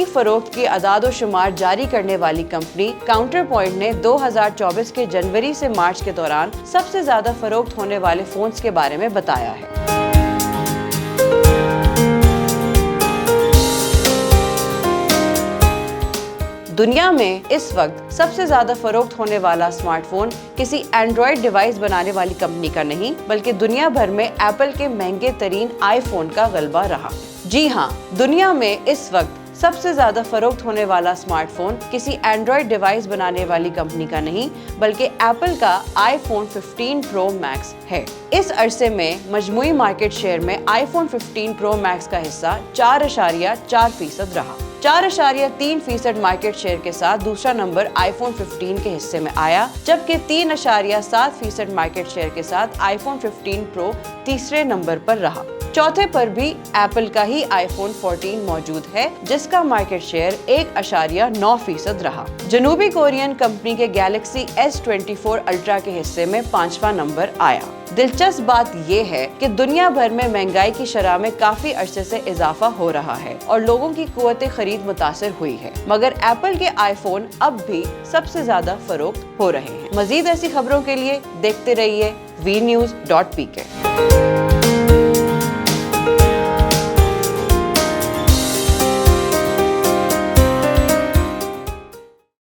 की फरोख्त की अदाद-ओ-शुमार जारी करने वाली कंपनी काउंटर पॉइंट ने 2024 के जनवरी से मार्च के दौरान सबसे ज्यादा फरोख्त होने वाले फोन्स के बारे में बताया है। दुनिया में इस वक्त सबसे ज्यादा फरोख्त होने वाला स्मार्टफोन किसी एंड्रॉयड डिवाइस बनाने वाली कंपनी का नहीं, बल्कि दुनिया भर में एप्पल के महंगे तरीन आईफोन का गलबा रहा। जी हाँ, दुनिया में इस वक्त सबसे ज्यादा फरोख्त होने वाला स्मार्टफोन किसी एंड्रॉयड डिवाइस बनाने वाली कंपनी का नहीं, बल्कि एप्पल का आईफोन 15 प्रो मैक्स है। इस अरसे में मजमूई मार्केट शेयर में आईफोन 15 प्रो मैक्स का हिस्सा 4.4% रहा। 4.3% मार्केट शेयर के साथ दूसरा नंबर आईफोन 15 के हिस्से में आया, जबकि 3.7% मार्केट शेयर के साथ आईफोन 15 प्रो तीसरे नंबर पर रहा। चौथे पर भी एप्पल का ही आईफोन 14 मौजूद है, जिसका मार्केट शेयर 1.9% रहा। जनूबी कोरियन कंपनी के गैलेक्सी S24 अल्ट्रा के हिस्से में 5वां नंबर आया। दिलचस्प बात यह है कि दुनिया भर में महंगाई की शरह में काफी अरसे से इजाफा हो रहा है और लोगों की कुव्वत खरीद मुतासिर हुई है, मगर एप्पल के आईफोन अब भी सबसे ज्यादा फरोख्त हो रहे हैं। मजीद ऐसी खबरों के लिए देखते रहिए VNews.pk।